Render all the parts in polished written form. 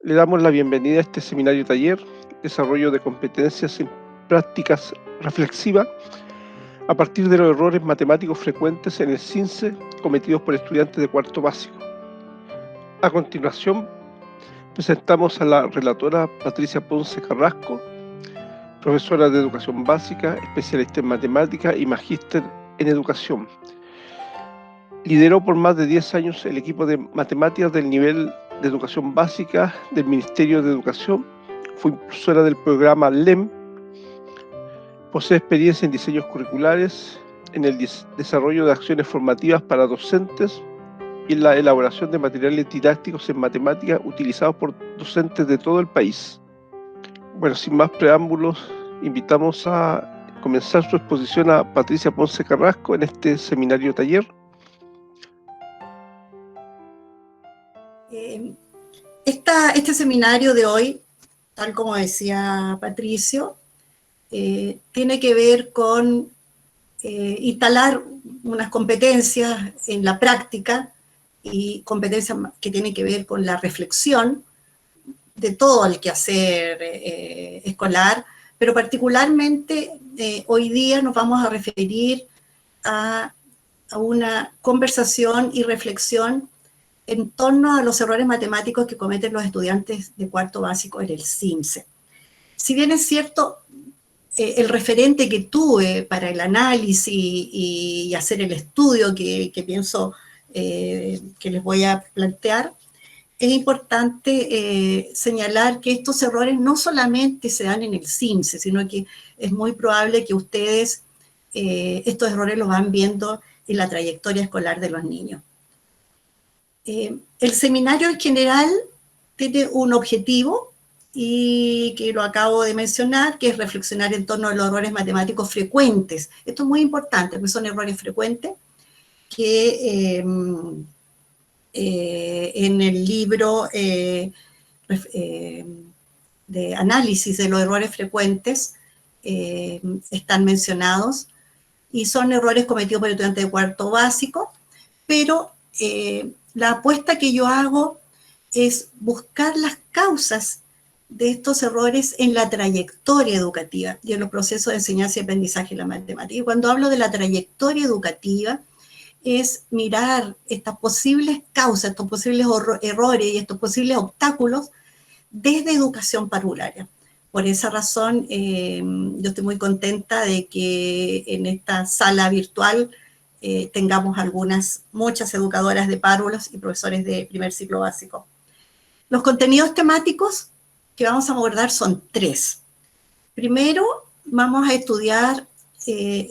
Le damos la bienvenida a este seminario taller, Desarrollo de competencias en prácticas reflexivas, a partir de los errores matemáticos frecuentes en el CINCE cometidos por estudiantes de cuarto básico. A continuación, presentamos a la relatora Patricia Ponce Carrasco, profesora de educación básica, especialista en matemática y magíster en educación. Lideró por más de 10 años el equipo de matemáticas del nivel de educación básica del Ministerio de Educación. Fue impulsora del programa LEM. Posee experiencia en diseños curriculares, en el desarrollo de acciones formativas para docentes y en la elaboración de materiales didácticos en matemáticas utilizados por docentes de todo el país. Bueno, sin más preámbulos, invitamos a comenzar su exposición a Patricia Ponce Carrasco en este seminario taller. Este seminario de hoy, tal como decía Patricio, tiene que ver con instalar unas competencias en la práctica y competencias que tienen que ver con la reflexión de todo el quehacer escolar, pero particularmente hoy día nos vamos a referir a una conversación y reflexión en torno a los errores matemáticos que cometen los estudiantes de cuarto básico en el CINCE. Si bien es cierto, el referente que tuve para el análisis y hacer el estudio que pienso que les voy a plantear, es importante señalar que estos errores no solamente se dan en el CINCE, sino que es muy probable que ustedes estos errores los van viendo en la trayectoria escolar de los niños. El seminario en general tiene un objetivo y que lo acabo de mencionar, que es reflexionar en torno a los errores matemáticos frecuentes. Esto es muy importante, porque son errores frecuentes que en el libro de análisis de los errores frecuentes están mencionados, y son errores cometidos por estudiantes de cuarto básico, pero la apuesta que yo hago es buscar las causas de estos errores en la trayectoria educativa y en los procesos de enseñanza y aprendizaje de la matemática. Y cuando hablo de la trayectoria educativa, es mirar estas posibles causas, estos posibles errores y estos posibles obstáculos desde educación parvularia. Por esa razón, yo estoy muy contenta de que en esta sala virtual tengamos muchas educadoras de párvulos y profesores de primer ciclo básico. Los contenidos temáticos que vamos a abordar son 3. Primero, vamos a estudiar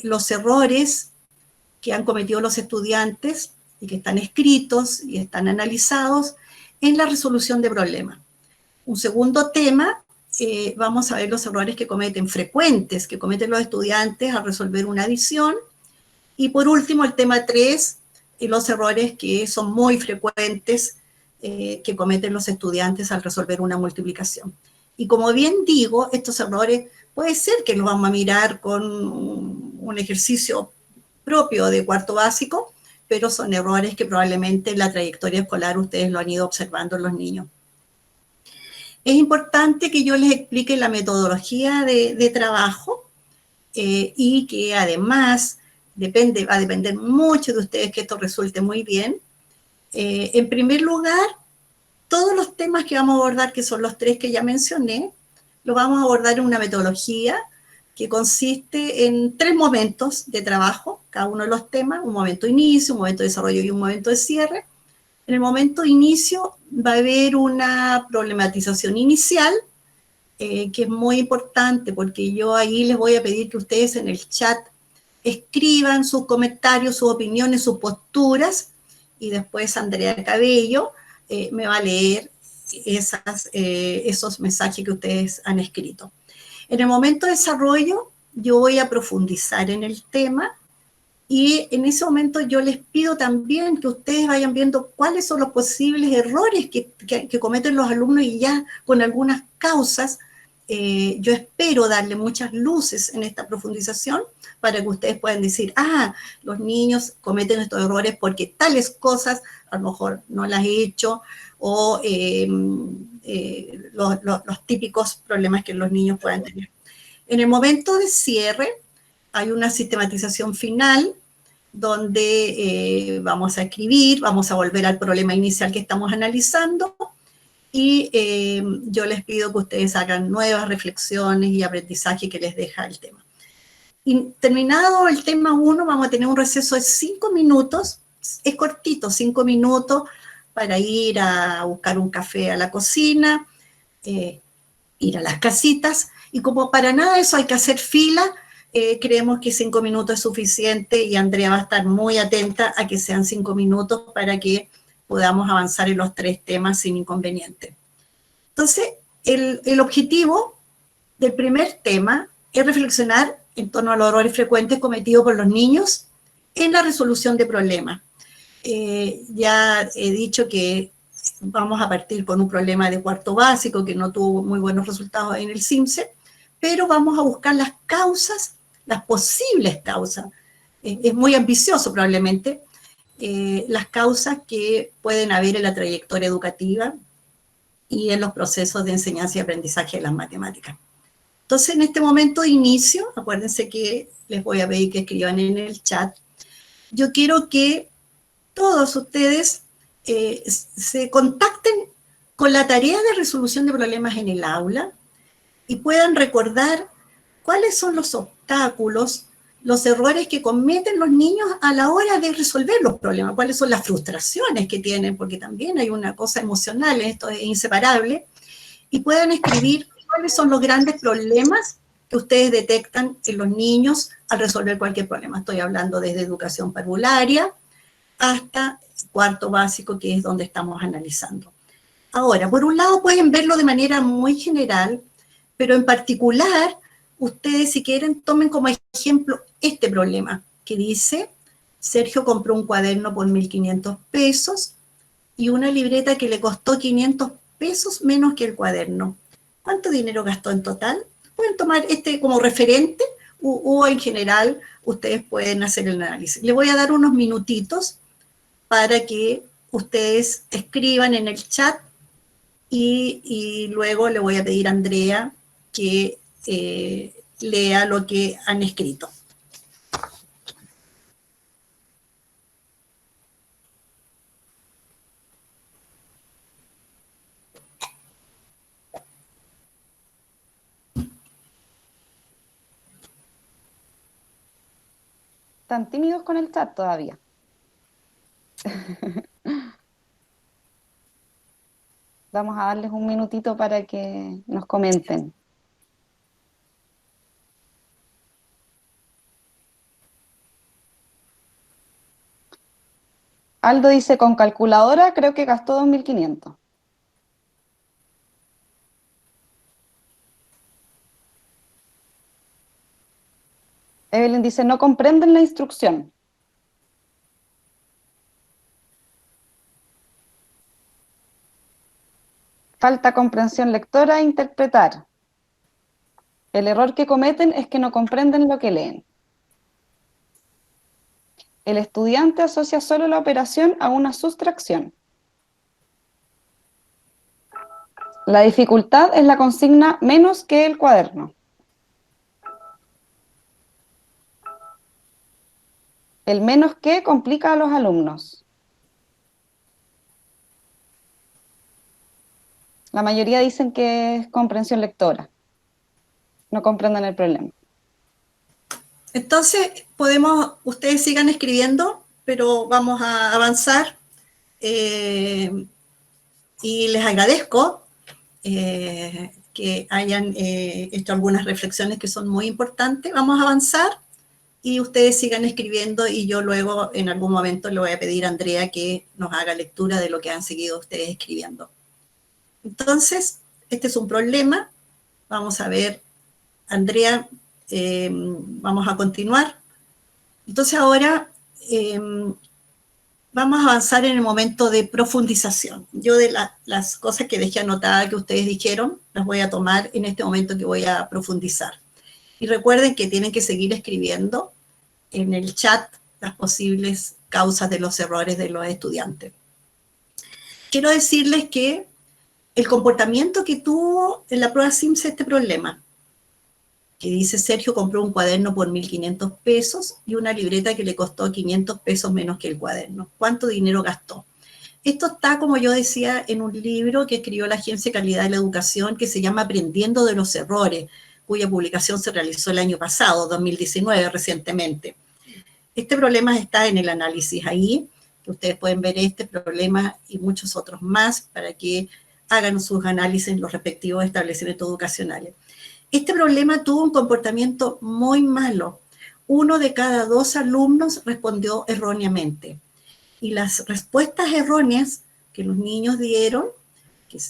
los errores que han cometido los estudiantes y que están escritos y están analizados en la resolución de problemas. Un segundo tema, vamos a ver los errores frecuentes que cometen los estudiantes al resolver una adición. Y por último, el tema 3, los errores que son muy frecuentes que cometen los estudiantes al resolver una multiplicación. Y como bien digo, estos errores puede ser que los vamos a mirar con un ejercicio propio de cuarto básico, pero son errores que probablemente en la trayectoria escolar ustedes lo han ido observando en los niños. Es importante que yo les explique la metodología de trabajo y que además va a depender mucho de ustedes que esto resulte muy bien. En primer lugar, todos los temas que vamos a abordar, que son los 3 que ya mencioné, los vamos a abordar en una metodología que consiste en 3 momentos de trabajo, cada uno de los temas, un momento de inicio, un momento de desarrollo y un momento de cierre. En el momento de inicio va a haber una problematización inicial, que es muy importante porque yo ahí les voy a pedir que ustedes en el chat escriban sus comentarios, sus opiniones, sus posturas, y después Andrea Cabello me va a leer esos mensajes que ustedes han escrito. En el momento de desarrollo, yo voy a profundizar en el tema, y en ese momento yo les pido también que ustedes vayan viendo cuáles son los posibles errores que cometen los alumnos, y ya con algunas causas yo espero darle muchas luces en esta profundización para que ustedes puedan decir, los niños cometen estos errores porque tales cosas a lo mejor no las he hecho, o los típicos problemas que los niños puedan tener. En el momento de cierre hay una sistematización final donde vamos a escribir, vamos a volver al problema inicial que estamos analizando, y yo les pido que ustedes hagan nuevas reflexiones y aprendizaje que les deja el tema. Y terminado el tema 1, vamos a tener un receso de 5 minutos, es cortito, 5 minutos, para ir a buscar un café a la cocina, ir a las casitas, y como para nada de eso hay que hacer fila, creemos que 5 minutos es suficiente, y Andrea va a estar muy atenta a que sean 5 minutos para que podamos avanzar en los 3 temas sin inconveniente. Entonces, el objetivo del primer tema es reflexionar en torno a los errores frecuentes cometidos por los niños en la resolución de problemas. Ya he dicho que vamos a partir con un problema de cuarto básico que no tuvo muy buenos resultados en el CIMSE, pero vamos a buscar las causas, las posibles causas. Es muy ambicioso probablemente, las causas que pueden haber en la trayectoria educativa y en los procesos de enseñanza y aprendizaje de las matemáticas. Entonces, en este momento de inicio, acuérdense que les voy a pedir que escriban en el chat, yo quiero que todos ustedes se contacten con la tarea de resolución de problemas en el aula y puedan recordar cuáles son los obstáculos, los errores que cometen los niños a la hora de resolver los problemas, cuáles son las frustraciones que tienen, porque también hay una cosa emocional, esto es inseparable, y puedan escribir cuáles son los grandes problemas que ustedes detectan en los niños al resolver cualquier problema. Estoy hablando desde educación parvularia hasta cuarto básico, que es donde estamos analizando. Ahora, por un lado pueden verlo de manera muy general, pero en particular, ustedes si quieren tomen como ejemplo este problema, que dice, Sergio compró un cuaderno por 1.500 pesos y una libreta que le costó 500 pesos menos que el cuaderno. ¿Cuánto dinero gastó en total? Pueden tomar este como referente o en general ustedes pueden hacer el análisis. Les voy a dar unos minutitos para que ustedes escriban en el chat y luego le voy a pedir a Andrea que lea lo que han escrito. Están tímidos con el chat todavía. Vamos a darles un minutito para que nos comenten. Aldo dice, con calculadora creo que gastó 2.500. Evelyn dice, no comprenden la instrucción. Falta comprensión lectora e interpretar. El error que cometen es que no comprenden lo que leen. El estudiante asocia solo la operación a una sustracción. La dificultad es la consigna menos que el cuaderno. El menos que complica a los alumnos. La mayoría dicen que es comprensión lectora. No comprenden el problema. Entonces, ustedes sigan escribiendo, pero vamos a avanzar. Y les agradezco que hayan hecho algunas reflexiones que son muy importantes. Vamos a avanzar y ustedes sigan escribiendo y yo luego en algún momento le voy a pedir a Andrea que nos haga lectura de lo que han seguido ustedes escribiendo. Entonces, este es un problema. Vamos a ver, Andrea, vamos a continuar. Entonces ahora vamos a avanzar en el momento de profundización. Yo de las cosas que dejé anotadas que ustedes dijeron, las voy a tomar en este momento que voy a profundizar. Y recuerden que tienen que seguir escribiendo en el chat las posibles causas de los errores de los estudiantes. Quiero decirles que el comportamiento que tuvo en la prueba SIMS este problema, que dice Sergio compró un cuaderno por 1.500 pesos y una libreta que le costó 500 pesos menos que el cuaderno. ¿Cuánto dinero gastó? Esto está, como yo decía, en un libro que escribió la Agencia de Calidad de la Educación que se llama Aprendiendo de los Errores, cuya publicación se realizó el año pasado, 2019, recientemente. Este problema está en el análisis ahí, que ustedes pueden ver este problema y muchos otros más para que hagan sus análisis en los respectivos establecimientos educacionales. Este problema tuvo un comportamiento muy malo. 1 de cada 2 alumnos respondió erróneamente. Y las respuestas erróneas que los niños dieron,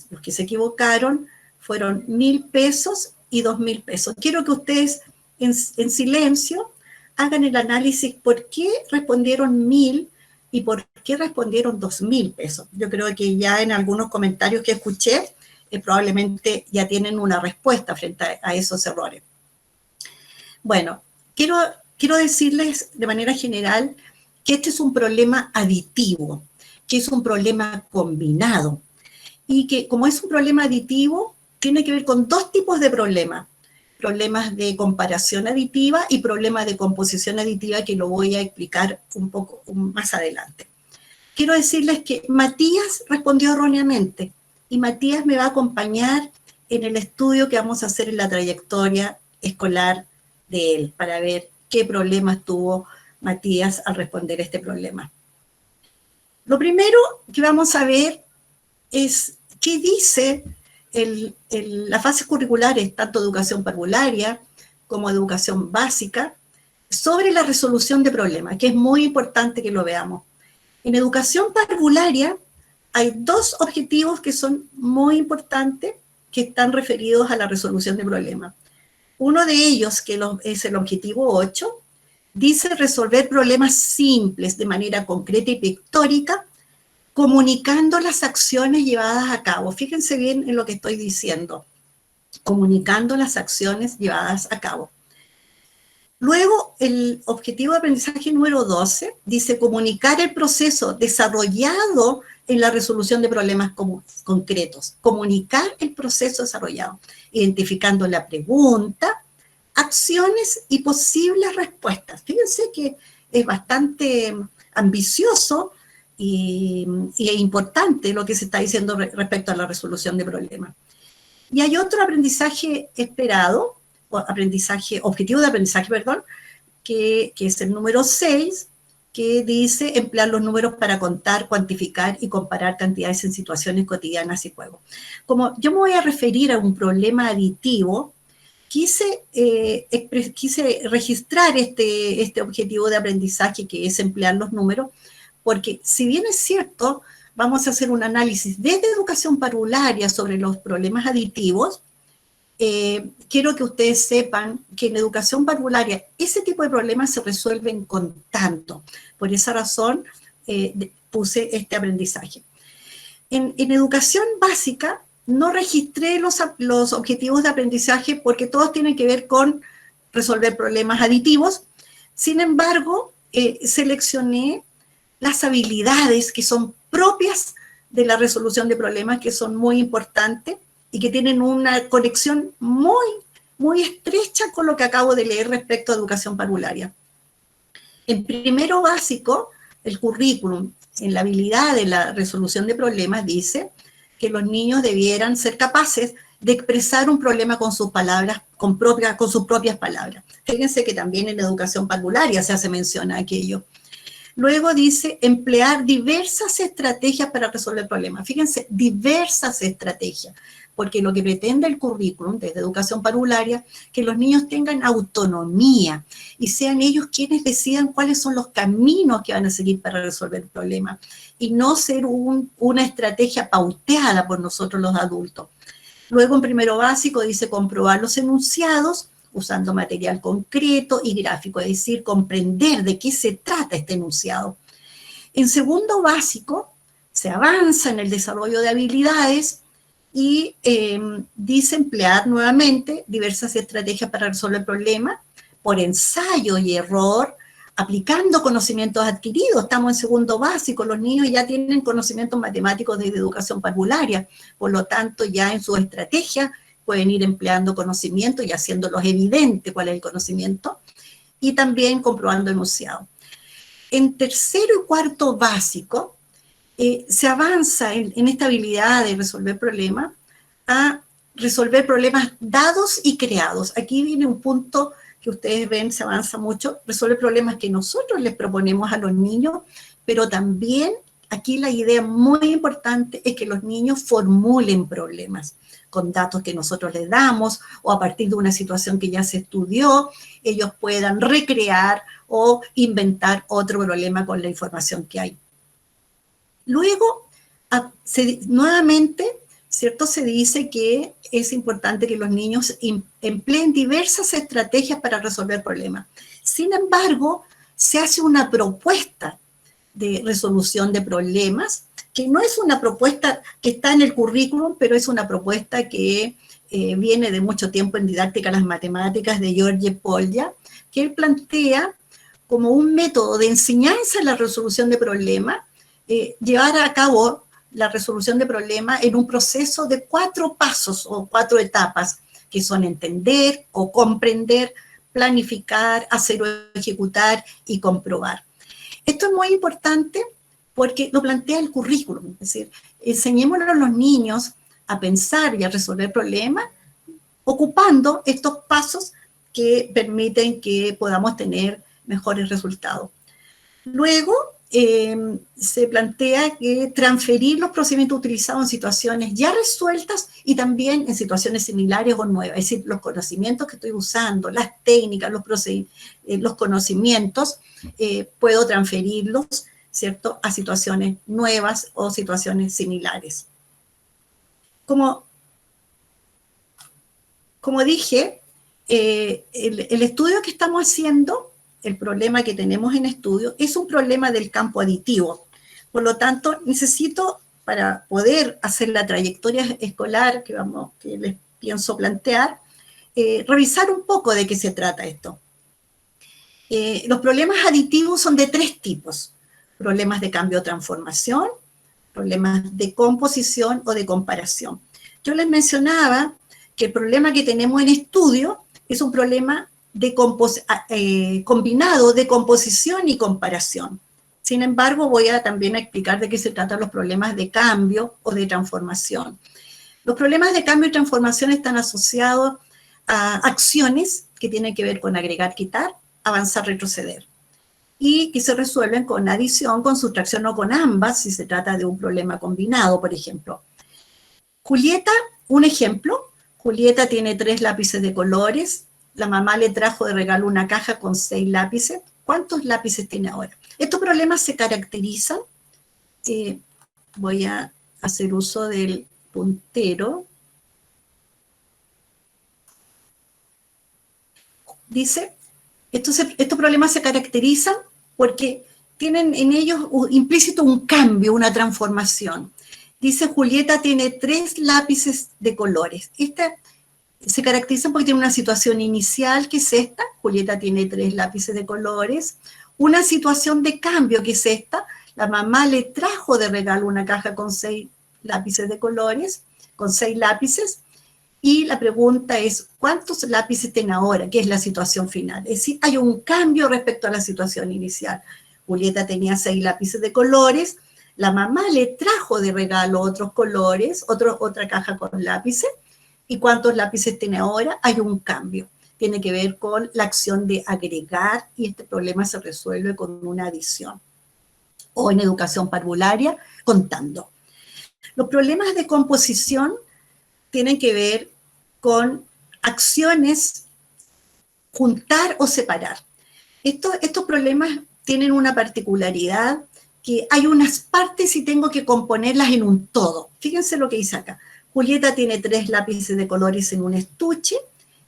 los que se equivocaron, fueron 1.000 pesos y 2.000 pesos. Quiero que ustedes en silencio hagan el análisis por qué respondieron 1.000 y por qué respondieron 2.000 pesos. Yo creo que ya en algunos comentarios que escuché, probablemente ya tienen una respuesta frente a esos errores. Bueno, quiero decirles de manera general que este es un problema aditivo, que es un problema combinado, y que como es un problema aditivo, tiene que ver con 2 tipos de problemas. Problemas de comparación aditiva y problemas de composición aditiva, que lo voy a explicar un poco más adelante. Quiero decirles que Matías respondió erróneamente, y Matías me va a acompañar en el estudio que vamos a hacer en la trayectoria escolar de él, para ver qué problemas tuvo Matías al responder este problema. Lo primero que vamos a ver es qué dice las fases curriculares, tanto educación parvularia como educación básica, sobre la resolución de problemas, que es muy importante que lo veamos. En educación parvularia hay 2 objetivos que son muy importantes, que están referidos a la resolución de problemas. Uno de ellos, que es el objetivo 8, dice resolver problemas simples de manera concreta y pictórica, comunicando las acciones llevadas a cabo. Fíjense bien en lo que estoy diciendo. Comunicando las acciones llevadas a cabo. Luego, el objetivo de aprendizaje número 12 dice comunicar el proceso desarrollado en la resolución de problemas concretos. Comunicar el proceso desarrollado, identificando la pregunta, acciones y posibles respuestas. Fíjense que es bastante ambicioso y importante lo que se está diciendo respecto a la resolución de problemas. Y hay otro aprendizaje esperado, objetivo de aprendizaje, perdón, que es el número 6, que dice emplear los números para contar, cuantificar y comparar cantidades en situaciones cotidianas y juegos. Como yo me voy a referir a un problema aditivo, quise registrar este objetivo de aprendizaje, que es emplear los números, porque si bien es cierto, vamos a hacer un análisis desde educación parvularia sobre los problemas aditivos, quiero que ustedes sepan que en educación parvularia ese tipo de problemas se resuelven contando. Por esa razón puse este aprendizaje. En educación básica no registré los objetivos de aprendizaje porque todos tienen que ver con resolver problemas aditivos. Sin embargo, seleccioné las habilidades que son propias de la resolución de problemas, que son muy importantes y que tienen una conexión muy, muy estrecha con lo que acabo de leer respecto a educación parvularia. En primero básico, el currículum, en la habilidad de la resolución de problemas, dice que los niños debieran ser capaces de expresar un problema con sus palabras, con sus propias palabras. Fíjense que también en educación parvularia se hace mención a aquello. Luego dice emplear diversas estrategias para resolver problemas. Fíjense, diversas estrategias, porque lo que pretende el currículum desde educación parvularia, que los niños tengan autonomía y sean ellos quienes decidan cuáles son los caminos que van a seguir para resolver el problema, y no ser una estrategia pauteada por nosotros los adultos. Luego en primero básico dice comprobar los enunciados, usando material concreto y gráfico, es decir, comprender de qué se trata este enunciado. En segundo básico se avanza en el desarrollo de habilidades y dice emplear nuevamente diversas estrategias para resolver problemas por ensayo y error, aplicando conocimientos adquiridos. Estamos en segundo básico, los niños ya tienen conocimientos matemáticos desde educación parvularia, por lo tanto ya en su estrategia pueden ir empleando conocimientos y haciéndolos evidente cuál es el conocimiento, y también comprobando enunciado. En tercero y cuarto básico, se avanza en esta habilidad de resolver problemas a resolver problemas dados y creados. Aquí viene un punto que ustedes ven, se avanza mucho, resolver problemas que nosotros les proponemos a los niños, pero también aquí la idea muy importante es que los niños formulen problemas con datos que nosotros les damos o a partir de una situación que ya se estudió, ellos puedan recrear o inventar otro problema con la información que hay. Luego, nuevamente, ¿cierto? Se dice que es importante que los niños empleen diversas estrategias para resolver problemas. Sin embargo, se hace una propuesta de resolución de problemas, que no es una propuesta que está en el currículum, pero es una propuesta que viene de mucho tiempo en didáctica de las matemáticas de George Polya, que él plantea como un método de enseñanza en la resolución de problemas, llevar a cabo la resolución de problemas en un proceso de 4 pasos o 4 etapas, que son entender o comprender, planificar, hacer o ejecutar y comprobar. Esto es muy importante porque lo plantea el currículum, es decir, enseñémosle a los niños a pensar y a resolver problemas ocupando estos pasos que permiten que podamos tener mejores resultados. Luego, se plantea que transferir los procedimientos utilizados en situaciones ya resueltas y también en situaciones similares o nuevas, es decir, los conocimientos que estoy usando, las técnicas, los conocimientos, puedo transferirlos, ¿cierto?, a situaciones nuevas o situaciones similares. Como dije, el estudio que estamos haciendo, el problema que tenemos en estudio, es un problema del campo aditivo. Por lo tanto, necesito, para poder hacer la trayectoria escolar que les pienso plantear, revisar un poco de qué se trata esto. Los problemas aditivos son de 3 tipos. Problemas de cambio o transformación, problemas de composición o de comparación. Yo les mencionaba que el problema que tenemos en estudio es un problema combinado de composición y comparación. Sin embargo, voy a también explicar de qué se tratan los problemas de cambio o de transformación. Los problemas de cambio y transformación están asociados a acciones que tienen que ver con agregar, quitar, avanzar, retroceder, y que se resuelven con adición, con sustracción o con ambas, si se trata de un problema combinado, por ejemplo. Julieta, un ejemplo, Julieta tiene 3 lápices de colores, la mamá le trajo de regalo una caja con 6 lápices. ¿Cuántos lápices tiene ahora? Estos problemas se caracterizan, voy a hacer uso del puntero. Dice, estos problemas se caracterizan porque tienen en ellos implícito un cambio, una transformación. Dice, Julieta tiene 3 lápices de colores. Se caracterizan porque tiene una situación inicial, que es esta, Julieta tiene 3 lápices de colores, una situación de cambio, que es esta, la mamá le trajo de regalo una caja con 6 lápices de colores, con 6 lápices, y la pregunta es, ¿cuántos lápices tiene ahora? ¿Qué es la situación final? Es decir, hay un cambio respecto a la situación inicial. Julieta tenía 6 lápices de colores, la mamá le trajo de regalo otros colores, otra caja con lápices, ¿y cuántos lápices tiene ahora? Hay un cambio. Tiene que ver con la acción de agregar y este problema se resuelve con una adición. O en educación parvularia, contando. Los problemas de composición tienen que ver con acciones, juntar o separar. Estos problemas tienen una particularidad, que hay unas partes y tengo que componerlas en un todo. Fíjense lo que dice acá. Julieta tiene 3 lápices de colores en un estuche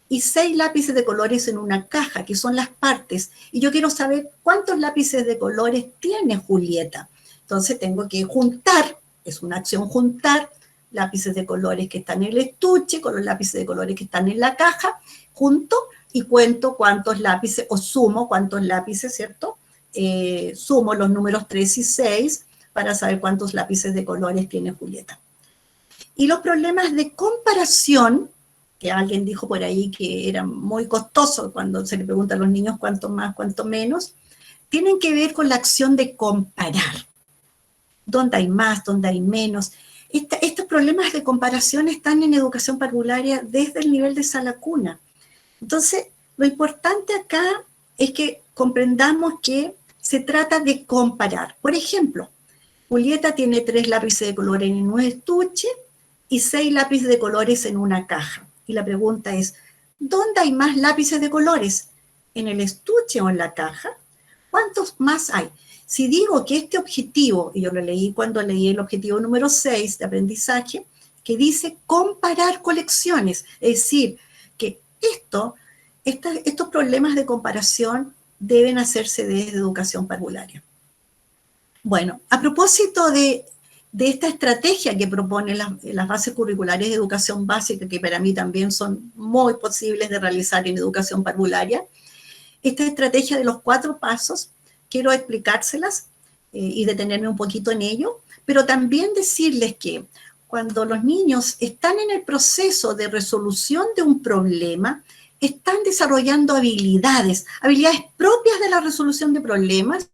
y 6 lápices de colores en una caja, que son las partes. Y yo quiero saber cuántos lápices de colores tiene Julieta. Entonces tengo que juntar, es una acción juntar, lápices de colores que están en el estuche con los lápices de colores que están en la caja, junto y cuento cuántos lápices, o sumo cuántos lápices, ¿cierto? Sumo los números 3 y 6 para saber cuántos lápices de colores tiene Julieta. Y los problemas de comparación, que alguien dijo por ahí que era muy costoso cuando se le pregunta a los niños cuánto más, cuánto menos, tienen que ver con la acción de comparar. ¿Dónde hay más? ¿Dónde hay menos? Estos problemas de comparación están en educación parvularia desde el nivel de sala cuna. Entonces, lo importante acá es que comprendamos que se trata de comparar. Por ejemplo, Julieta tiene 3 lápices de color en un estuche y 6 lápices de colores en una caja. Y la pregunta es, ¿dónde hay más lápices de colores? ¿En el estuche o en la caja? ¿Cuántos más hay? Si digo que este objetivo, y yo lo leí cuando leí el objetivo número 6 de aprendizaje, que dice comparar colecciones, es decir, que estos problemas de comparación deben hacerse desde educación parvularia. Bueno, a propósito de esta estrategia que proponen las bases curriculares de educación básica, que para mí también son muy posibles de realizar en educación parvularia, esta estrategia de los 4 pasos, quiero explicárselas y detenerme un poquito en ello, pero también decirles que cuando los niños están en el proceso de resolución de un problema, están desarrollando habilidades propias de la resolución de problemas,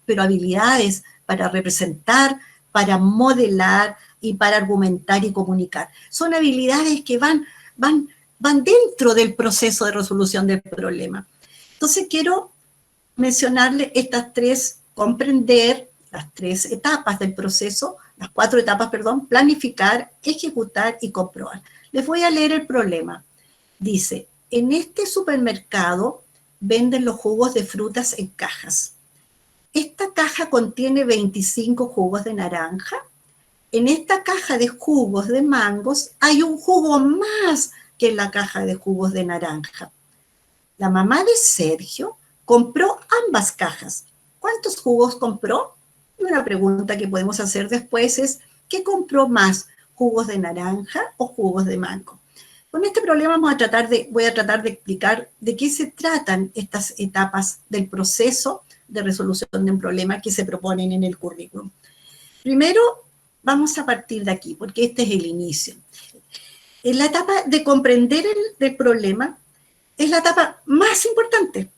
pero habilidades para representar, para modelar y para argumentar y comunicar. Son habilidades que van dentro del proceso de resolución del problema. Entonces quiero mencionarle estas 3, comprender las 3 etapas del proceso, las 4 etapas, perdón, planificar, ejecutar y comprobar. Les voy a leer el problema. Dice, en este supermercado venden los jugos de frutas en cajas. Esta caja contiene 25 jugos de naranja. En esta caja de jugos de mangos hay un jugo más que en la caja de jugos de naranja. La mamá de Sergio compró ambas cajas. ¿Cuántos jugos compró? Y una pregunta que podemos hacer después es, ¿qué compró más? ¿Jugos de naranja o jugos de mango? Con este problema voy a tratar de explicar de qué se tratan estas etapas del proceso de resolución de un problema que se proponen en el currículum. Primero, vamos a partir de aquí, porque este es el inicio. En la etapa de comprender el problema es la etapa más importante.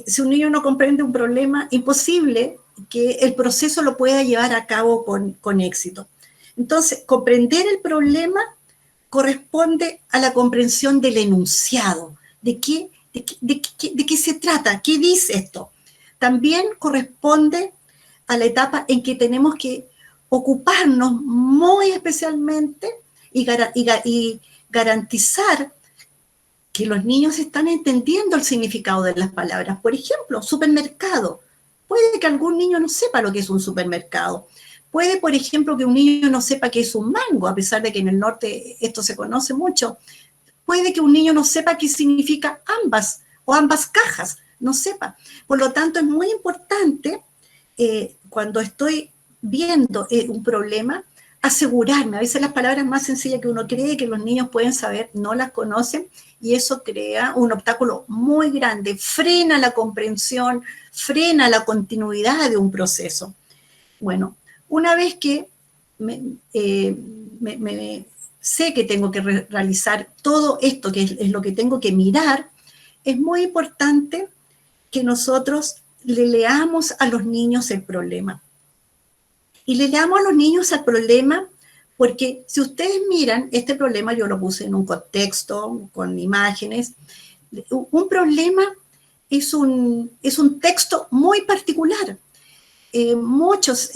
Si un niño no comprende un problema, imposible que el proceso lo pueda llevar a cabo con éxito. Entonces, comprender el problema corresponde a la comprensión del enunciado, de qué se trata, qué dice esto. También corresponde a la etapa en que tenemos que ocuparnos muy especialmente y garantizar que los niños están entendiendo el significado de las palabras. Por ejemplo, supermercado. Puede que algún niño no sepa lo que es un supermercado. Puede, por ejemplo, que un niño no sepa qué es un mango, a pesar de que en el norte esto se conoce mucho. Puede que un niño no sepa qué significa ambas o ambas cajas, no sepa. Por lo tanto, es muy importante, cuando estoy viendo un problema, asegurarme. A veces las palabras más sencillas que uno cree que los niños pueden saber, no las conocen, y eso crea un obstáculo muy grande, frena la comprensión, frena la continuidad de un proceso. Bueno, una vez que sé que tengo que realizar todo esto, que es lo que tengo que mirar, es muy importante que nosotros le leamos a los niños el problema. Y le leamos a los niños el problema porque si ustedes miran, este problema yo lo puse en un contexto, con imágenes. Un problema es un texto muy particular. Muchos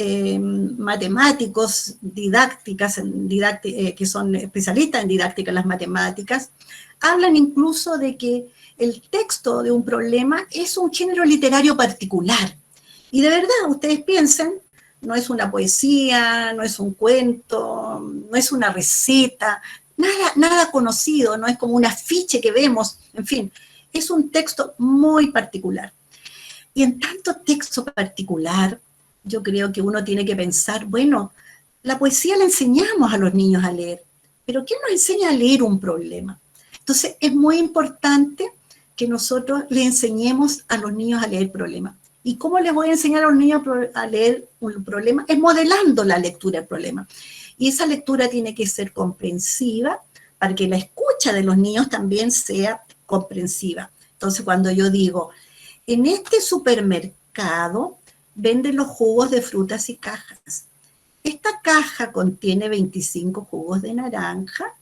matemáticos que son especialistas en didáctica en las matemáticas, hablan incluso de que el texto de un problema es un género literario particular. Y de verdad, ustedes piensen, no es una poesía, no es un cuento, no es una receta, nada conocido, no es como un afiche que vemos, en fin, es un texto muy particular. Y en tanto texto particular, yo creo que uno tiene que pensar, bueno, la poesía la enseñamos a los niños a leer, pero ¿quién nos enseña a leer un problema? Entonces, es muy importante que nosotros le enseñemos a los niños a leer problemas. ¿Y cómo les voy a enseñar a los niños a leer un problema? Es modelando la lectura del problema. Y esa lectura tiene que ser comprensiva para que la escucha de los niños también sea comprensiva. Entonces, cuando yo digo, en este supermercado venden los jugos de frutas y cajas. Esta caja contiene 25 jugos de naranja.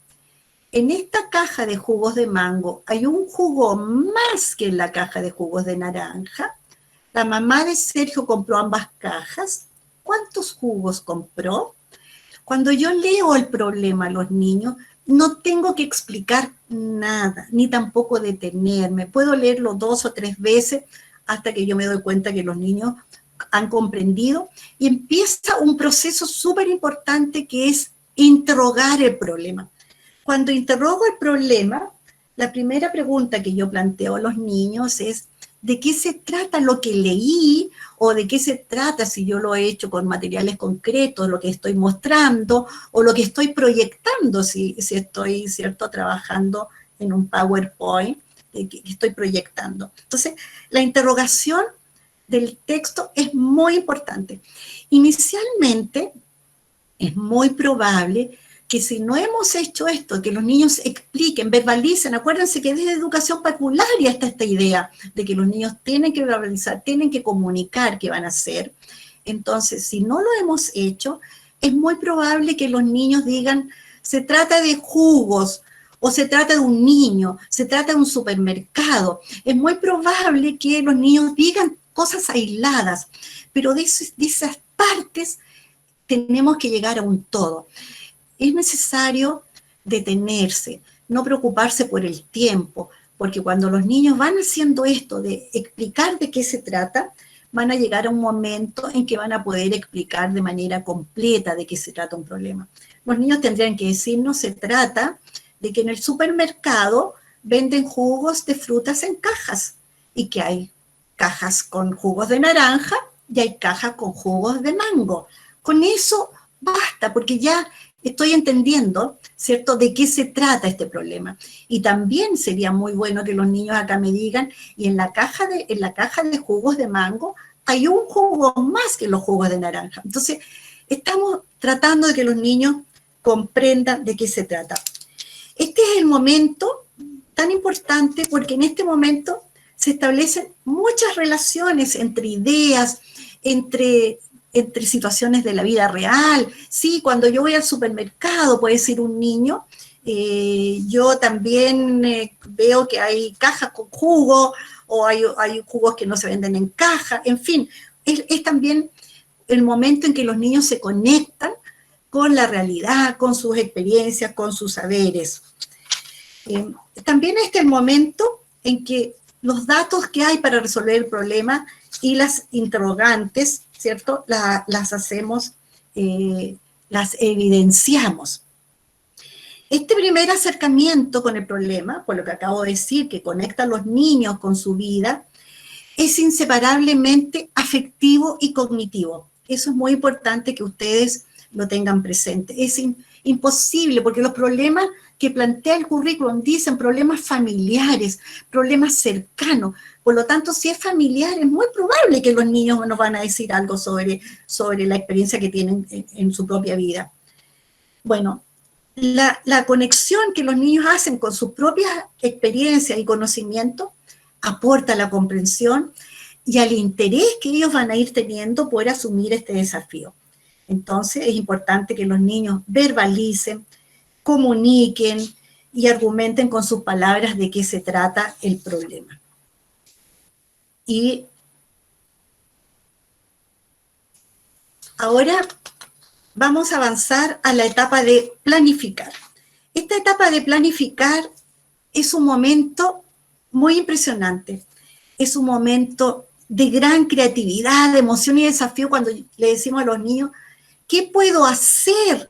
En esta caja de jugos de mango hay un jugo más que en la caja de jugos de naranja. La mamá de Sergio compró ambas cajas. ¿Cuántos jugos compró? Cuando yo leo el problema a los niños, no tengo que explicar nada, ni tampoco detenerme. Puedo leerlo 2 o 3 veces hasta que yo me doy cuenta que los niños han comprendido y empieza un proceso súper importante que es interrogar el problema. Cuando interrogo el problema, la primera pregunta que yo planteo a los niños es ¿de qué se trata lo que leí? ¿O de qué se trata si yo lo he hecho con materiales concretos, lo que estoy mostrando, o lo que estoy proyectando si estoy, ¿cierto?, trabajando en un PowerPoint que estoy proyectando? Entonces, la interrogación del texto es muy importante. Inicialmente, es muy probable que si no hemos hecho esto, que los niños expliquen, verbalicen, acuérdense que desde educación parvularia está esta idea de que los niños tienen que verbalizar, tienen que comunicar qué van a hacer. Entonces, si no lo hemos hecho, es muy probable que los niños digan, se trata de jugos, o se trata de un niño, se trata de un supermercado. Es muy probable que los niños digan cosas aisladas, pero de esas partes tenemos que llegar a un todo. Es necesario detenerse, no preocuparse por el tiempo, porque cuando los niños van haciendo esto de explicar de qué se trata, van a llegar a un momento en que van a poder explicar de manera completa de qué se trata un problema. Los niños tendrían que decirnos, se trata de que en el supermercado venden jugos de frutas en cajas, y que hay cajas con jugos de naranja y hay cajas con jugos de mango. Con eso basta, porque ya estoy entendiendo, ¿cierto?, de qué se trata este problema. Y también sería muy bueno que los niños acá me digan, y en la caja de jugos de mango hay un jugo más que los jugos de naranja. Entonces, estamos tratando de que los niños comprendan de qué se trata. Este es el momento tan importante porque en este momento se establecen muchas relaciones entre ideas, entre situaciones de la vida real. Sí, cuando yo voy al supermercado, puede ser un niño, yo también veo que hay cajas con jugo, o hay jugos que no se venden en caja, en fin, es también el momento en que los niños se conectan con la realidad, con sus experiencias, con sus saberes. También este es el momento en que los datos que hay para resolver el problema y las interrogantes, ¿cierto?, las hacemos, las evidenciamos. Este primer acercamiento con el problema, por lo que acabo de decir, que conecta a los niños con su vida, es inseparablemente afectivo y cognitivo. Eso es muy importante que ustedes lo tengan presente. Es imposible, porque los problemas que plantea el currículum dicen problemas familiares, problemas cercanos. Por lo tanto, si es familiar, es muy probable que los niños nos van a decir algo sobre la experiencia que tienen en su propia vida. Bueno, la conexión que los niños hacen con sus propias experiencias y conocimientos aporta a la comprensión y al interés que ellos van a ir teniendo por asumir este desafío. Entonces, es importante que los niños verbalicen, comuniquen y argumenten con sus palabras de qué se trata el problema. Y ahora vamos a avanzar a la etapa de planificar. Esta etapa de planificar es un momento muy impresionante. Es un momento de gran creatividad, de emoción y desafío cuando le decimos a los niños, ¿qué puedo hacer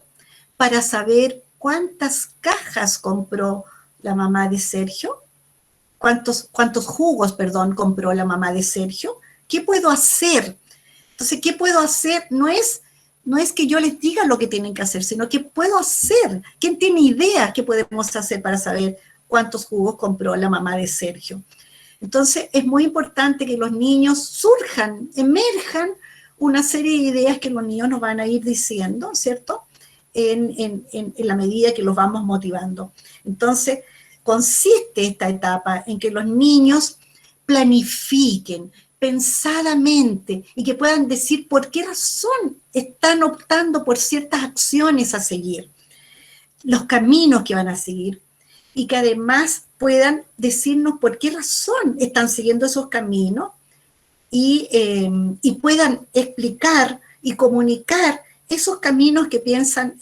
para saber cuántas cajas compró la mamá de Sergio? ¿Cuántos jugos, compró la mamá de Sergio? ¿Qué puedo hacer? Entonces, ¿qué puedo hacer? No es que yo les diga lo que tienen que hacer, sino que puedo hacer. ¿Quién tiene idea qué podemos hacer para saber cuántos jugos compró la mamá de Sergio? Entonces, es muy importante que los niños surjan, emerjan una serie de ideas que los niños nos van a ir diciendo, ¿cierto? En la medida que los vamos motivando. Entonces, consiste esta etapa en que los niños planifiquen pensadamente y que puedan decir por qué razón están optando por ciertas acciones a seguir, los caminos que van a seguir, y que además puedan decirnos por qué razón están siguiendo esos caminos y puedan explicar y comunicar esos caminos que piensan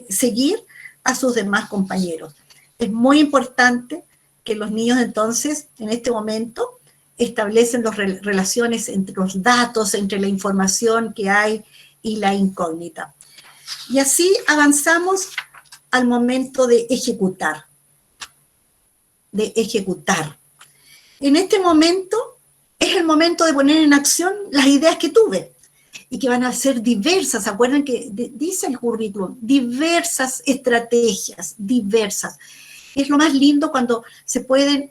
seguir a sus demás compañeros. Es muy importante que los niños entonces, en este momento, establecen las relaciones entre los datos, entre la información que hay y la incógnita. Y así avanzamos al momento de ejecutar. En este momento es el momento de poner en acción las ideas que tuve y que van a ser diversas. Acuerden que dice el currículum, diversas estrategias, diversas. Es lo más lindo cuando se pueden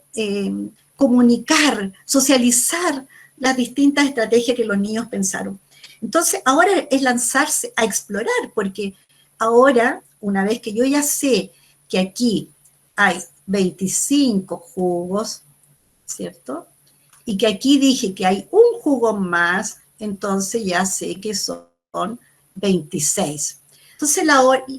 comunicar, socializar las distintas estrategias que los niños pensaron. Entonces, ahora es lanzarse a explorar, porque ahora, una vez que yo ya sé que aquí hay 25 jugos, ¿cierto? Y que aquí dije que hay un jugo más, entonces ya sé que son 26. Entonces,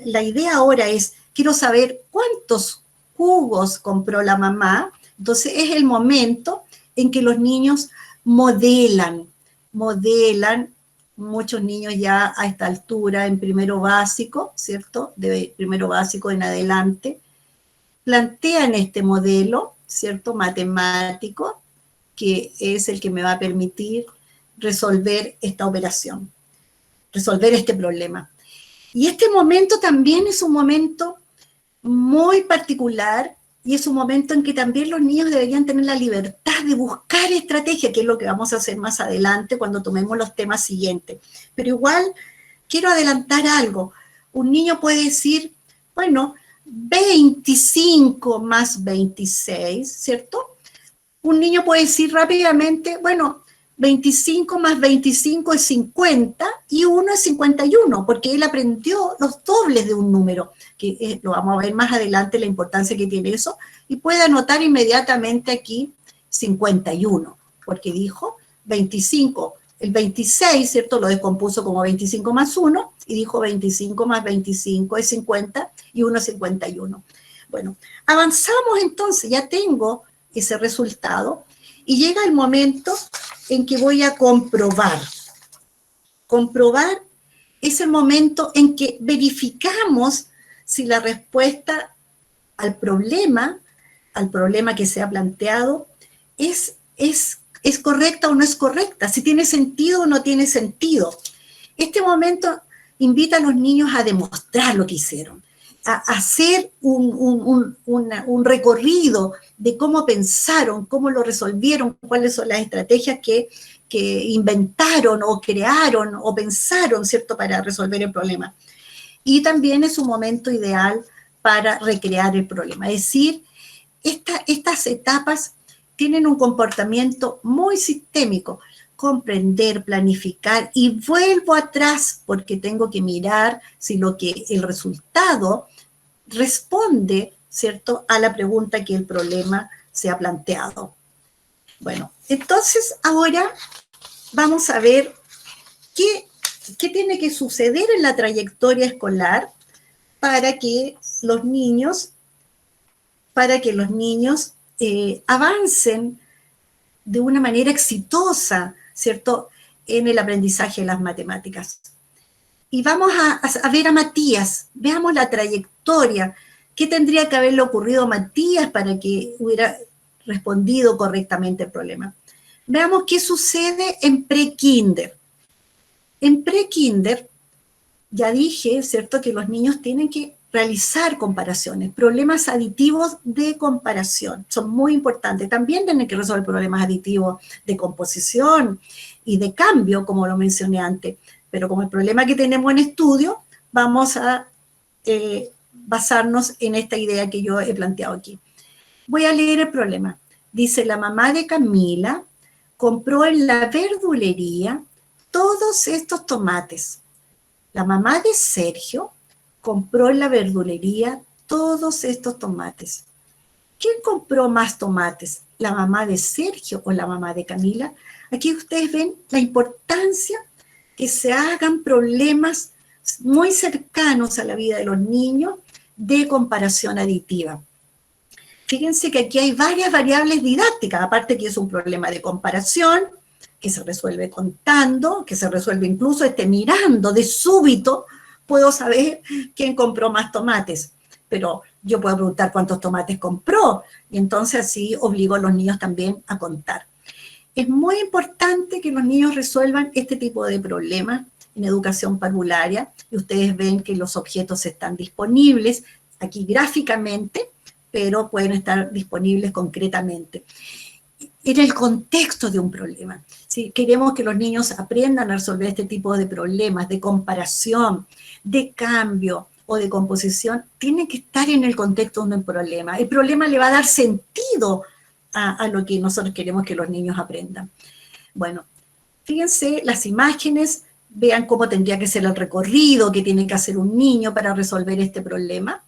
la idea ahora es, quiero saber cuántos jugos compró la mamá. Entonces es el momento en que los niños modelan, muchos niños ya a esta altura en primero básico, ¿cierto? De primero básico en adelante, plantean este modelo, ¿cierto? Matemático, que es el que me va a permitir resolver esta operación, resolver este problema. Y este momento también es un momento muy particular, y es un momento en que también los niños deberían tener la libertad de buscar estrategia, que es lo que vamos a hacer más adelante cuando tomemos los temas siguientes. Pero igual quiero adelantar algo. Un niño puede decir, bueno, 25 más 26, ¿cierto? Un niño puede decir rápidamente, bueno, 25 más 25 es 50 y 1 es 51, porque él aprendió los dobles de un número, que lo vamos a ver más adelante la importancia que tiene eso, y puede anotar inmediatamente aquí 51, porque dijo 25. El 26, ¿cierto? Lo descompuso como 25 más 1 y dijo 25 más 25 es 50 y 1 es 51. Bueno, avanzamos entonces, ya tengo ese resultado y llega el momento en que voy a comprobar. Comprobar es el momento en que verificamos si la respuesta al problema que se ha planteado es correcta o no es correcta, si tiene sentido o no tiene sentido. Este momento invita a los niños a demostrar lo que hicieron, a hacer un recorrido de cómo pensaron, cómo lo resolvieron, cuáles son las estrategias que inventaron o crearon o pensaron, ¿cierto?, para resolver el problema. Y también es un momento ideal para recrear el problema. Es decir, estas etapas tienen un comportamiento muy sistémico: comprender, planificar, y vuelvo atrás porque tengo que mirar si el resultado responde, ¿cierto?, a la pregunta que el problema se ha planteado. Bueno, entonces ahora vamos a ver qué tiene que suceder en la trayectoria escolar para que los niños avancen de una manera exitosa, ¿cierto?, en el aprendizaje de las matemáticas. Y vamos a ver a Matías, veamos la trayectoria, qué tendría que haberle ocurrido a Matías para que hubiera respondido correctamente el problema. Veamos qué sucede en pre-kinder. En pre-kinder, ya dije, ¿cierto?, que los niños tienen que realizar comparaciones, problemas aditivos de comparación, son muy importantes. También tienen que resolver problemas aditivos de composición y de cambio, como lo mencioné antes, pero como el problema que tenemos en estudio, vamos a basarnos en esta idea que yo he planteado aquí. Voy a leer el problema. Dice, la mamá de Camila compró en la verdulería todos estos tomates. La mamá de Sergio compró en la verdulería todos estos tomates. ¿Quién compró más tomates? ¿La mamá de Sergio o la mamá de Camila? Aquí ustedes ven la importancia que se hagan problemas muy cercanos a la vida de los niños de comparación aditiva. Fíjense que aquí hay varias variables didácticas, aparte que es un problema de comparación, que se resuelve contando, que se resuelve incluso mirando de súbito, puedo saber quién compró más tomates, pero yo puedo preguntar cuántos tomates compró, y entonces así obligo a los niños también a contar. Es muy importante que los niños resuelvan este tipo de problemas en educación parvularia, y ustedes ven que los objetos están disponibles aquí gráficamente, pero pueden estar disponibles concretamente. En el contexto de un problema. Si queremos que los niños aprendan a resolver este tipo de problemas, de comparación, de cambio o de composición, tienen que estar en el contexto de un problema. El problema le va a dar sentido a lo que nosotros queremos que los niños aprendan. Bueno, fíjense las imágenes, vean cómo tendría que ser el recorrido que tiene que hacer un niño para resolver este problema.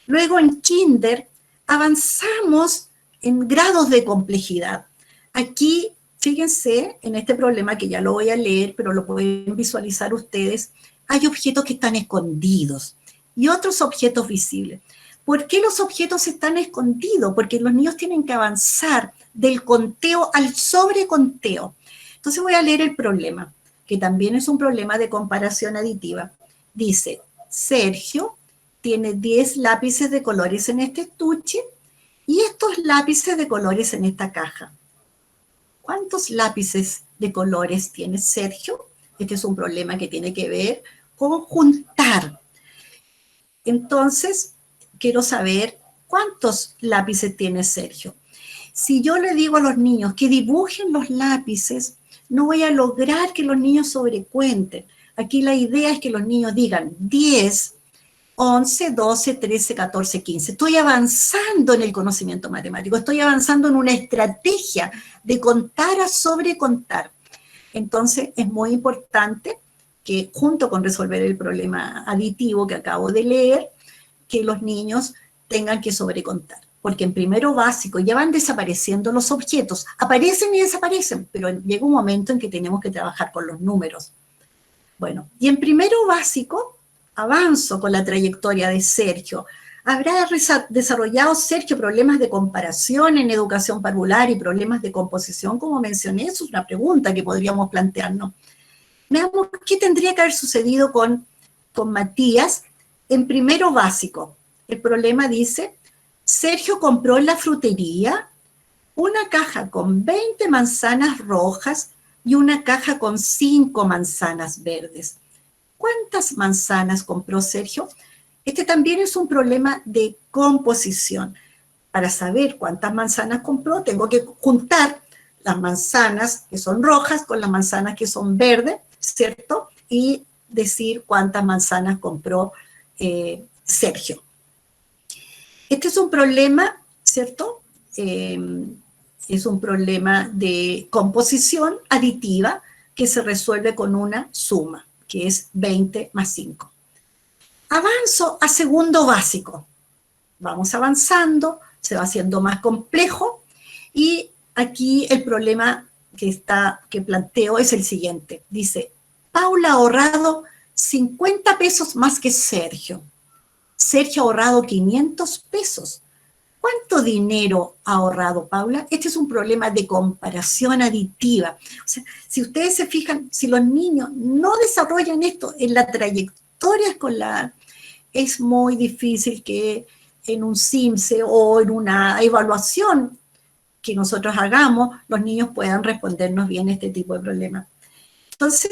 Luego en Kinder avanzamos en grados de complejidad. Aquí, fíjense, en este problema que ya lo voy a leer, pero lo pueden visualizar ustedes, hay objetos que están escondidos y otros objetos visibles. ¿Por qué los objetos están escondidos? Porque los niños tienen que avanzar del conteo al sobreconteo. Entonces voy a leer el problema, que también es un problema de comparación aditiva. Dice, Sergio tiene 10 lápices de colores en este estuche y estos lápices de colores en esta caja. ¿Cuántos lápices de colores tiene Sergio? Este es un problema que tiene que ver con juntar. Entonces, quiero saber cuántos lápices tiene Sergio. Si yo le digo a los niños que dibujen los lápices, no voy a lograr que los niños sobrecuenten. Aquí la idea es que los niños digan 10, 11, 12, 13, 14, 15. Estoy avanzando en el conocimiento matemático, estoy avanzando en una estrategia de contar a sobrecontar. Entonces, es muy importante que junto con resolver el problema aditivo que acabo de leer, que los niños tengan que sobrecontar. Porque en primero básico ya van desapareciendo los objetos, aparecen y desaparecen, pero llega un momento en que tenemos que trabajar con los números. Bueno, y en primero básico avanzo con la trayectoria de Sergio. ¿Habrá desarrollado Sergio problemas de comparación en educación parvular y problemas de composición, como mencioné? Eso es una pregunta que podríamos plantearnos. Veamos qué tendría que haber sucedido con Matías en primero básico. El problema dice, Sergio compró en la frutería una caja con 20 manzanas rojas y una caja con 5 manzanas verdes. ¿Cuántas manzanas compró Sergio? Este también es un problema de composición. Para saber cuántas manzanas compró, tengo que juntar las manzanas que son rojas con las manzanas que son verdes, ¿cierto? Y decir cuántas manzanas compró Sergio. Este es un problema, ¿cierto? Es un problema de composición aditiva que se resuelve con una suma, que es 20 más 5. Avanzo a segundo básico. Vamos avanzando, se va haciendo más complejo y aquí el problema que planteo es el siguiente. Dice, Paula ha ahorrado 50 pesos más que Sergio. Sergio ha ahorrado 500 pesos. ¿Cuánto dinero ha ahorrado Paula? Este es un problema de comparación aditiva. O sea, si ustedes se fijan, si los niños no desarrollan esto en la trayectoria escolar, es muy difícil que en un CIMSE o en una evaluación que nosotros hagamos, los niños puedan respondernos bien este tipo de problemas. Entonces,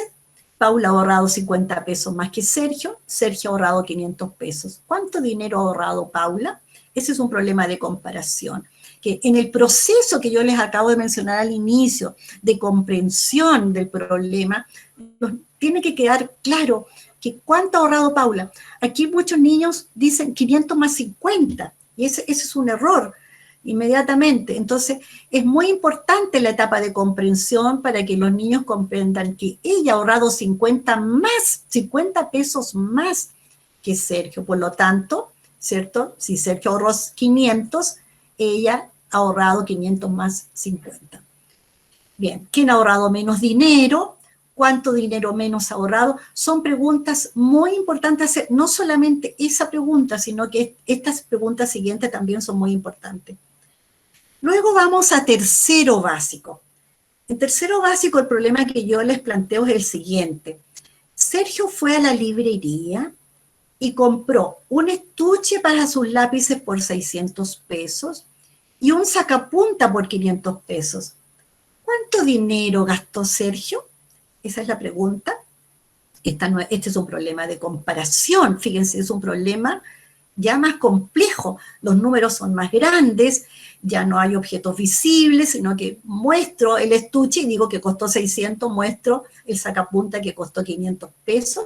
Paula ha ahorrado 50 pesos más que Sergio, Sergio ha ahorrado 500 pesos. ¿Cuánto dinero ha ahorrado Paula? Ese es un problema de comparación. Que en el proceso que yo les acabo de mencionar al inicio, de comprensión del problema, tiene que quedar claro que cuánto ha ahorrado Paula. Aquí muchos niños dicen 500 más 50, y ese es un error inmediatamente. Entonces, es muy importante la etapa de comprensión para que los niños comprendan que ella ha ahorrado 50 pesos más que Sergio. Por lo tanto, ¿cierto? Si Sergio ahorró 500, ella ha ahorrado 500 más 50. Bien, ¿quién ha ahorrado menos dinero? ¿Cuánto dinero menos ha ahorrado? Son preguntas muy importantes hacer. No solamente esa pregunta, sino que estas preguntas siguientes también son muy importantes. Luego vamos a tercero básico. En tercero básico el problema que yo les planteo es el siguiente. Sergio fue a la librería y compró un estuche para sus lápices por 600 pesos y un sacapunta por 500 pesos. ¿Cuánto dinero gastó Sergio? Esa es la pregunta. Este es un problema de comparación. Fíjense, es un problema ya más complejo. Los números son más grandes, ya no hay objetos visibles, sino que muestro el estuche y digo que costó 600, muestro el sacapunta que costó 500 pesos.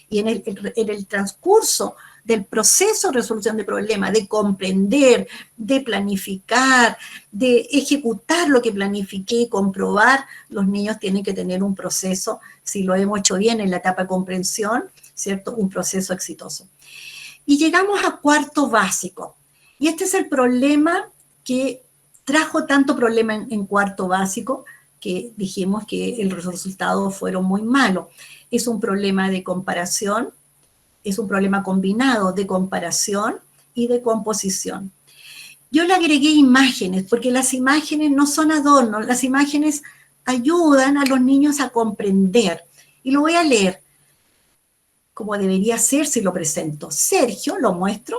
Y en el transcurso del proceso de resolución de problemas, de comprender, de planificar, de ejecutar lo que planifiqué y comprobar, los niños tienen que tener un proceso, si lo hemos hecho bien en la etapa de comprensión, ¿cierto? Un proceso exitoso. Y llegamos a cuarto básico. Y este es el problema que trajo tanto problema en cuarto básico, que dijimos que los resultados fueron muy malos. Es un problema de comparación, es un problema combinado de comparación y de composición. Yo le agregué imágenes, porque las imágenes no son adornos, las imágenes ayudan a los niños a comprender. Y lo voy a leer como debería ser si lo presento. Sergio, lo muestro,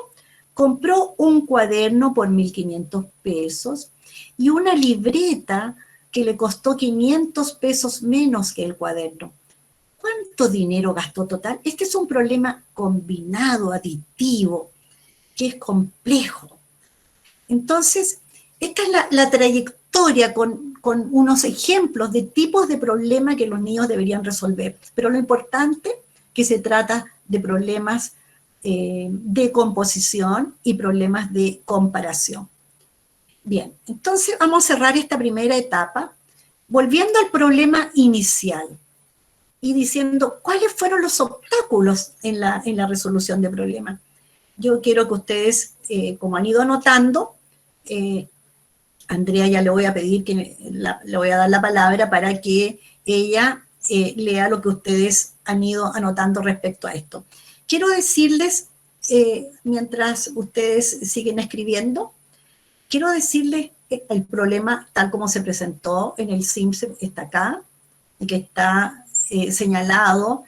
compró un cuaderno por 1.500 pesos y una libreta que le costó 500 pesos menos que el cuaderno. ¿Cuánto dinero gastó total? Este es un problema combinado, aditivo, que es complejo. Entonces, esta es la trayectoria con unos ejemplos de tipos de problemas que los niños deberían resolver. Pero lo importante es que se trata de problemas de composición y problemas de comparación. Bien, entonces vamos a cerrar esta primera etapa volviendo al problema inicial y diciendo cuáles fueron los obstáculos en la resolución de problemas. Yo quiero que ustedes, como han ido anotando, Andrea ya le voy a pedir que le voy a dar la palabra para que ella lea lo que ustedes han ido anotando respecto a esto. Quiero decirles, mientras ustedes siguen escribiendo, quiero decirles que el problema tal como se presentó en el SIMSE está acá, y que está señalado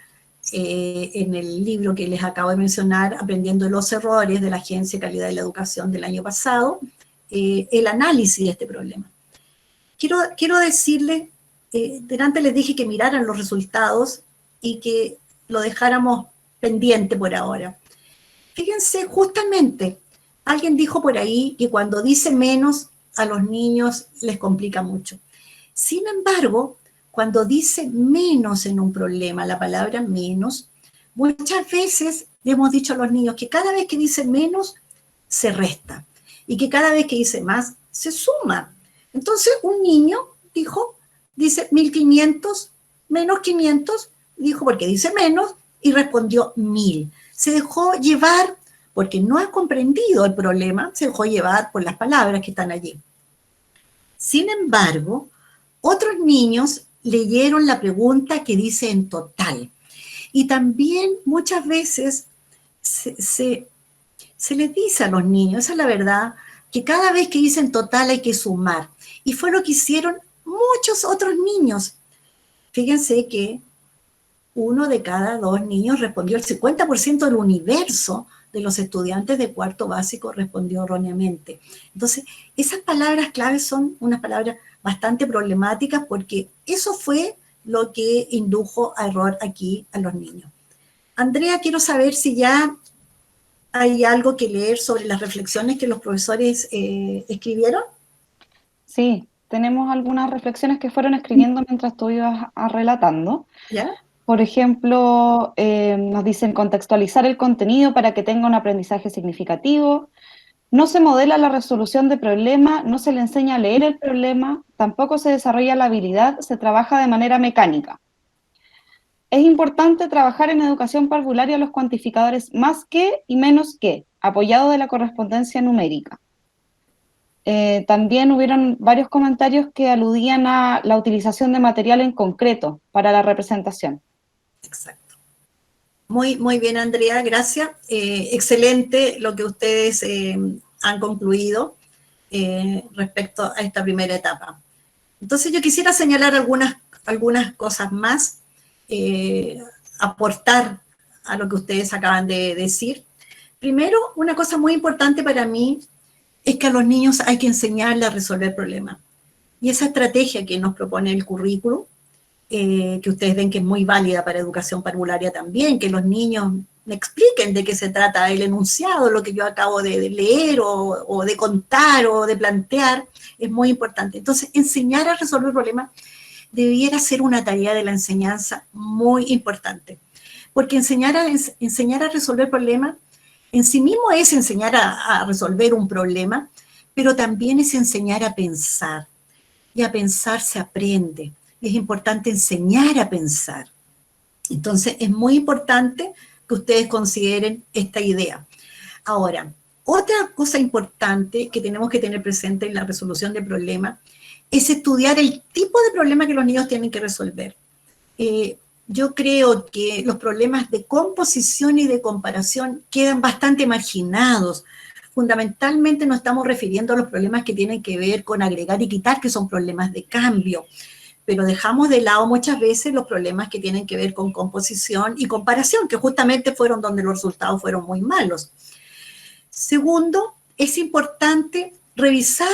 en el libro que les acabo de mencionar, Aprendiendo de los Errores, de la Agencia de Calidad de la Educación del año pasado, el análisis de este problema. Quiero decirles, delante les dije que miraran los resultados y que lo dejáramos pendiente por ahora. Fíjense, justamente, alguien dijo por ahí que cuando dice menos, a los niños les complica mucho. Sin embargo, cuando dice menos en un problema, la palabra menos, muchas veces le hemos dicho a los niños que cada vez que dice menos, se resta. Y que cada vez que dice más, se suma. Entonces, un niño dice 1.500 menos 500, dijo porque dice menos, y respondió 1.000. Se dejó llevar, porque no ha comprendido el problema, se dejó llevar por las palabras que están allí. Sin embargo, otros niños leyeron la pregunta que dice en total. Y también muchas veces se les dice a los niños, esa es la verdad, que cada vez que dicen total hay que sumar. Y fue lo que hicieron muchos otros niños. Fíjense que 1 de cada 2 niños respondió, el 50% del universo de los estudiantes de cuarto básico respondió erróneamente. Entonces, esas palabras claves son unas palabras bastante problemáticas porque eso fue lo que indujo a error aquí a los niños. Andrea, quiero saber si ya hay algo que leer sobre las reflexiones que los profesores escribieron. Sí, tenemos algunas reflexiones que fueron escribiendo mientras tú ibas relatando. ¿Ya? Por ejemplo, nos dicen contextualizar el contenido para que tenga un aprendizaje significativo. No se modela la resolución de problema, no se le enseña a leer el problema, tampoco se desarrolla la habilidad, se trabaja de manera mecánica. Es importante trabajar en educación parvularia los cuantificadores más que y menos que, apoyado de la correspondencia numérica. También hubieron varios comentarios que aludían a la utilización de material en concreto para la representación. Exacto. Muy bien, Andrea, gracias. Excelente lo que ustedes han concluido respecto a esta primera etapa. Entonces yo quisiera señalar algunas cosas más, aportar a lo que ustedes acaban de decir. Primero, una cosa muy importante para mí es que a los niños hay que enseñarles a resolver problemas. Y esa estrategia que nos propone el currículum, que ustedes ven que es muy válida para educación parvularia también, que los niños me expliquen de qué se trata el enunciado, lo que yo acabo de leer o de contar o de plantear, es muy importante. Entonces, enseñar a resolver problemas debiera ser una tarea de la enseñanza muy importante, porque enseñar a resolver problemas en sí mismo es enseñar a resolver un problema, pero también es enseñar a pensar, y a pensar se aprende. Es importante enseñar a pensar. Entonces, es muy importante que ustedes consideren esta idea. Ahora, otra cosa importante que tenemos que tener presente en la resolución de problemas es estudiar el tipo de problema que los niños tienen que resolver. Yo creo que los problemas de composición y de comparación quedan bastante marginados. Fundamentalmente nos estamos refiriendo a los problemas que tienen que ver con agregar y quitar, que son problemas de cambio. Pero dejamos de lado muchas veces los problemas que tienen que ver con composición y comparación, que justamente fueron donde los resultados fueron muy malos. Segundo, es importante revisar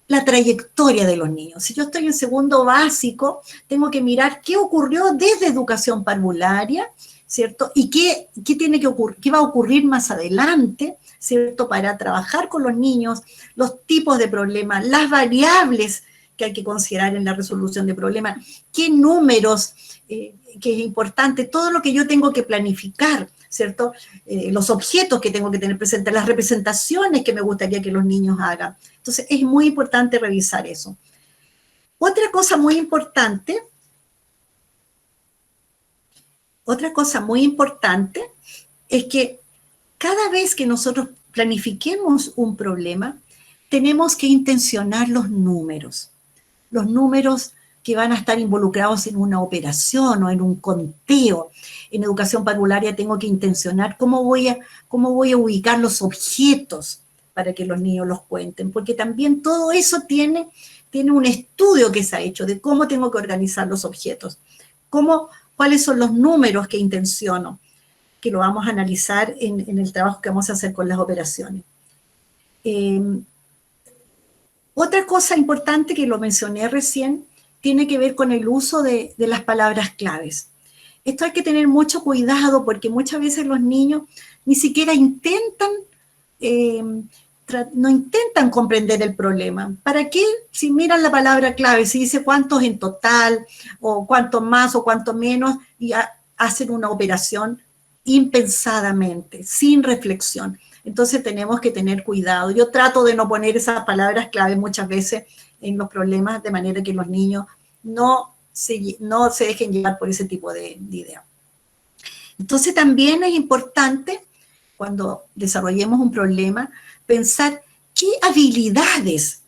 la trayectoria de los niños. Si yo estoy en segundo básico, tengo que mirar qué ocurrió desde educación parvularia, ¿cierto? Y qué tiene que ocurrir, qué va a ocurrir más adelante, ¿cierto? Para trabajar con los niños, los tipos de problemas, las variables que hay que considerar en la resolución de problemas, qué números, que es importante, todo lo que yo tengo que planificar, ¿cierto? Los objetos que tengo que tener presentes, las representaciones que me gustaría que los niños hagan. Entonces, es muy importante revisar eso. Otra cosa muy importante es que cada vez que nosotros planifiquemos un problema, tenemos que intencionar los números que van a estar involucrados en una operación o en un conteo. En educación parvularia tengo que intencionar cómo voy a ubicar los objetos para que los niños los cuenten, porque también todo eso tiene un estudio que se ha hecho de cómo tengo que organizar los objetos, cuáles son los números que intenciono, que lo vamos a analizar en el trabajo que vamos a hacer con las operaciones. Otra cosa importante que lo mencioné recién tiene que ver con el uso de las palabras claves. Esto hay que tener mucho cuidado porque muchas veces los niños ni siquiera no intentan comprender el problema. ¿Para qué? Si miran la palabra clave, si dice cuántos en total, o cuánto más o cuánto menos, y hacen una operación impensadamente, sin reflexión. Entonces tenemos que tener cuidado. Yo trato de no poner esas palabras clave muchas veces en los problemas, de manera que los niños no se dejen llevar por ese tipo de idea. Entonces también es importante, cuando desarrollemos un problema, pensar qué habilidades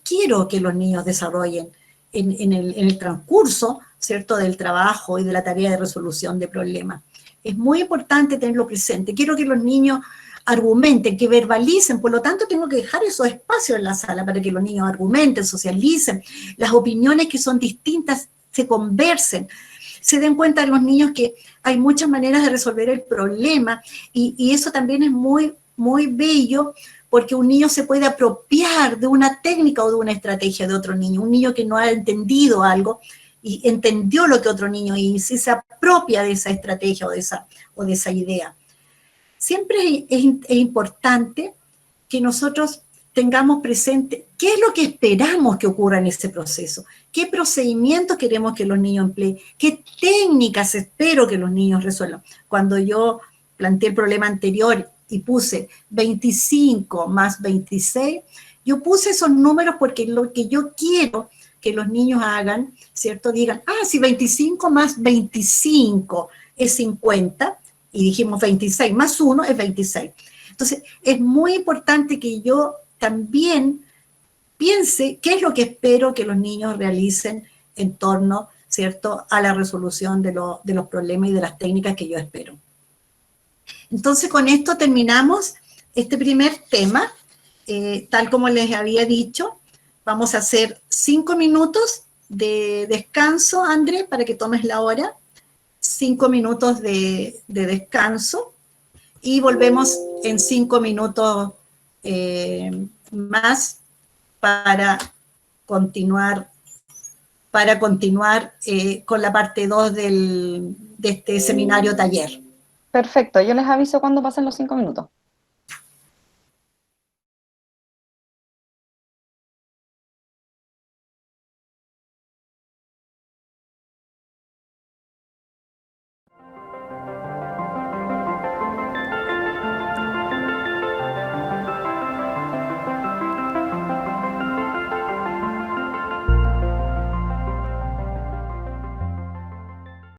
quiero que los niños desarrollen en el transcurso, ¿cierto?, del trabajo y de la tarea de resolución de problemas. Es muy importante tenerlo presente. Quiero que los niños argumenten, que verbalicen, por lo tanto tengo que dejar esos espacios en la sala para que los niños argumenten, socialicen, las opiniones que son distintas se conversen, se den cuenta de los niños que hay muchas maneras de resolver el problema y eso también es muy, muy bello porque un niño se puede apropiar de una técnica o de una estrategia de otro niño. Un niño que no ha entendido algo y entendió lo que otro niño hizo y se apropia de esa estrategia o de esa idea. Siempre es importante que nosotros tengamos presente qué es lo que esperamos que ocurra en ese proceso, qué procedimientos queremos que los niños empleen, qué técnicas espero que los niños resuelvan. Cuando yo planteé el problema anterior y puse 25 más 26, yo puse esos números porque lo que yo quiero que los niños hagan, ¿cierto? Digan, si 25 más 25 es 50, y dijimos 26 más 1 es 26. Entonces, es muy importante que yo también piense qué es lo que espero que los niños realicen en torno, ¿cierto?, a la resolución de los problemas y de las técnicas que yo espero. Entonces, con esto terminamos este primer tema. Tal como les había dicho, vamos a hacer 5 minutos de descanso, André, para que tomes la hora. 5 minutos de descanso y volvemos en 5 minutos más para continuar con la parte 2 de este seminario taller. Perfecto, yo les aviso cuando pasen los 5 minutos.